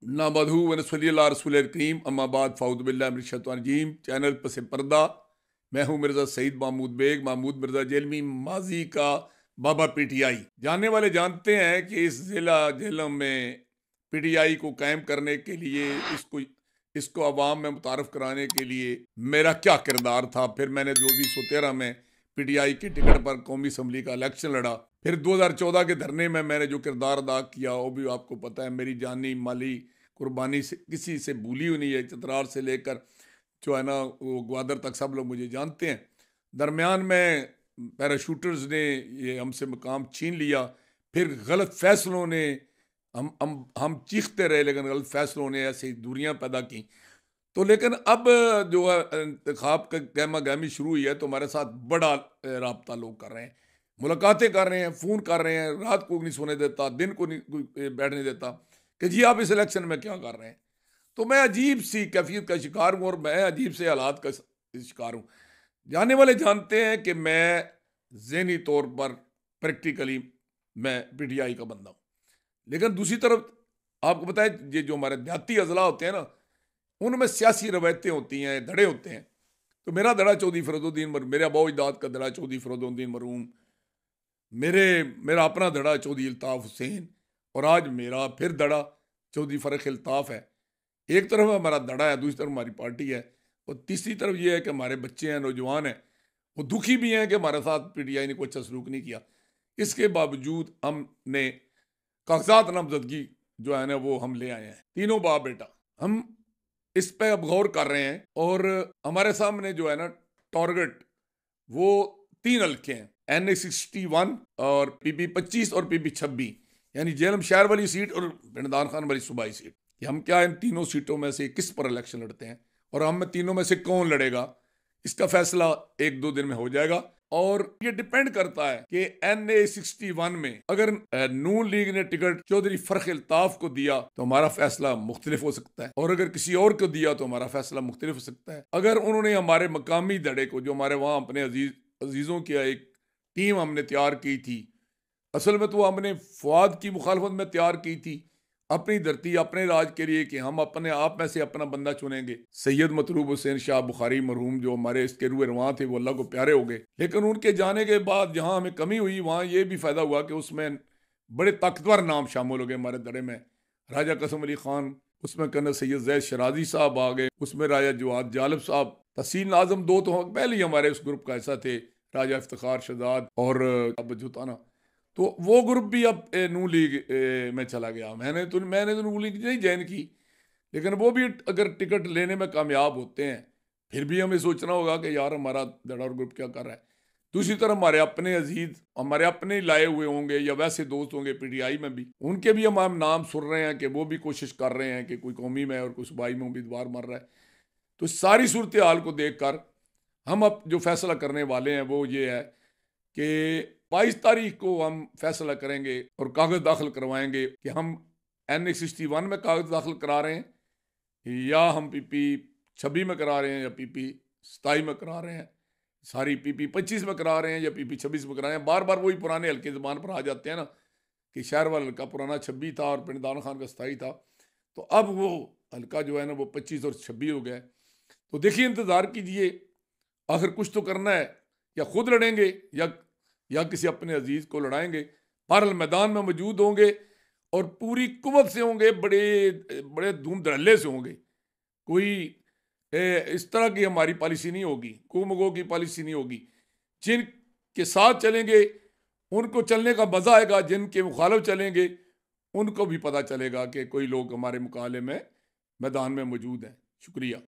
नामदहू व नसल्ली अला रसूलिल करीम अम्मा बाद फ़ाऊज़ु बिल्लाहि मिनश शैतानिर रजीम। चैनल पस पर्दा, मैं हूँ मिर्ज़ा सईद महमूद बेग, महमूद मिर्ज़ा जेलमी, माजी का बाबा पीटीआई। जानने वाले जानते हैं कि इस ज़िला जेलम में पीटीआई को कायम करने के लिए इसको अवाम में मुतारफ़ कराने के लिए मेरा क्या किरदार था। फिर मैंने 2013 में पीटीआई की टिकट पर कौमी असम्बली का इलेक्शन लड़ा। फिर 2014 के धरने में मैंने जो किरदार अदा किया वो भी आपको पता है। मेरी जानी माली कुर्बानी से किसी से भूली हुई नहीं है। चित्रार से लेकर जो है ना वो ग्वादर तक सब लोग मुझे जानते हैं। दरमियान में पैराशूटर्स ने ये हमसे मकाम छीन लिया। फिर गलत फैसलों ने हम चीखते रहे, लेकिन गलत फैसलों ने ऐसी दूरियां पैदा की। तो लेकिन अब जो है इंतखाब का गहमा गहमी शुरू हुई है, तो हमारे साथ बड़ा राब्ता लोग कर रहे हैं, मुलाकातें कर रहे हैं, फ़ोन कर रहे हैं, रात को नहीं सोने देता, दिन को नहीं कोई बैठने देता कि जी आप इस इलेक्शन में क्या कर रहे हैं। तो मैं अजीब सी कैफियत का शिकार हूँ और मैं अजीब से हालात का शिकार हूँ। जानने वाले जानते हैं कि मैं ज़हनी तौर पर प्रैक्टिकली मैं पीटीआई का बंदा हूँ, लेकिन दूसरी तरफ आपको पता है ये जो हमारे देहाती अजला होते हैं ना, उनमें सियासी रवायतें होती हैं, धड़े होते हैं। तो मेरा धड़ा चौधरी फरोजुद्दीन मरहूम, मेरे अबू अजदाद का धड़ा चौधरी फरोजुद्दीन मरहूम, मेरा अपना धड़ा चौधरी अल्ताफ़ हुसैन, और आज मेरा फिर धड़ा चौधरी फ़र्रुख अल्ताफ़ है। एक तरफ हमारा धड़ा है, दूसरी तरफ हमारी पार्टी है, और तीसरी तरफ ये है कि हमारे बच्चे हैं, नौजवान हैं, वो दुखी भी हैं कि हमारे साथ पीटीआई ने कोई अच्छा सलूक नहीं किया। इसके बावजूद हमने कागजात नामजदगी जो है ना वो हम ले आए हैं, तीनों बाप बेटा। हम इस पे अब गौर कर रहे हैं और हमारे सामने जो है ना टारगेट वो 3 हल्के हैं, NA61 और PP25 और PP26, यानी जेलम शहर वाली सीट और पिंडदान खान वाली सूबाई सीट। कि हम क्या इन तीनों सीटों में से किस पर इलेक्शन लड़ते हैं और हम तीनों में से कौन लड़ेगा, इसका फैसला 1-2 दिन में हो जाएगा। और ये डिपेंड करता है कि NA61 में अगर नून लीग ने टिकट चौधरी फर्रुख अल्ताफ को दिया तो हमारा फैसला मुख्तलिफ हो सकता है, और अगर किसी और को दिया तो हमारा फैसला मुख्तलिफ हो सकता है। अगर उन्होंने हमारे मकामी धड़े को, जो हमारे वहाँ अपने अजीज़ों की एक टीम हमने तैयार की थी, असल में तो हमने फवाद की मुखालफत में तैयार की थी, अपनी धरती अपने राज के लिए, कि हम अपने आप में से अपना बंदा चुनेंगे। सैयद मतलूब हुसैन शाह बुखारी मरहूम जो हमारे इसके रूए रवां थे, वो अल्लाह को प्यारे हो गए। लेकिन उनके जाने के बाद जहाँ हमें कमी हुई, वहाँ ये भी फ़ायदा हुआ कि उसमें बड़े ताकतवर नाम शामिल हो गए हमारे दड़े में। राजा कसम अली खान, उसमें कर्नल सैयद जैद शराजी साहब आ गए, उसमें राजा जवाद जालिब साहब, तहसीन आजम 2 तो पहले ही हमारे उस ग्रुप का हिस्सा थे, राजा इफ्तिखार शहजाद और अब जुताना। तो वो ग्रुप भी अब नू लीग में चला गया। मैंने तो नू लीग नहीं ज्वाइन की, लेकिन वो भी अगर टिकट लेने में कामयाब होते हैं, फिर भी हमें सोचना होगा कि यार हमारा धड़ा और ग्रुप क्या कर रहा है। दूसरी तरफ हमारे अपने अजीज, हमारे अपने लाए हुए होंगे या वैसे दोस्त होंगे पीटीआई में भी, उनके भी हम नाम सुन रहे हैं कि वो भी कोशिश कर रहे हैं कि कोई कौमी में और कोई सूबाई में उम्मीदवार मर रहा है। तो सारी सूरत हाल को देख कर हम अब जो फैसला करने वाले हैं वो ये है कि 22 तारीख को हम फैसला करेंगे और कागज दाखिल करवाएंगे कि हम NA61 में कागज दाखिल करा रहे हैं या हम PP26 में करा रहे हैं या PP27 में करा रहे हैं, सारी PP25 में करा रहे हैं या PP26 में करा रहे हैं। बार बार वही पुराने हल्के ज़बान पर आ जाते हैं ना कि शहर वाला हल्का पुराना 26 था और पिंडदान खान का 27 था, तो अब वो हल्का जो है ना वो 25 और 26 हो गया। तो देखिए, इंतज़ार कीजिए, आखिर कुछ तो करना है, या खुद लड़ेंगे या किसी अपने अजीज को लड़ाएंगे। बहरहाल मैदान में मौजूद होंगे और पूरी कुव्वत से होंगे, बड़े बड़े धूम धड़ल्ले से होंगे। कोई इस तरह की हमारी पॉलिसी नहीं होगी, कुमगो की पॉलिसी नहीं होगी। जिनके साथ चलेंगे उनको चलने का मजा आएगा, जिनके मुखालिफ चलेंगे उनको भी पता चलेगा कि कोई लोग हमारे मुकाबले में मैदान में मौजूद हैं। शुक्रिया।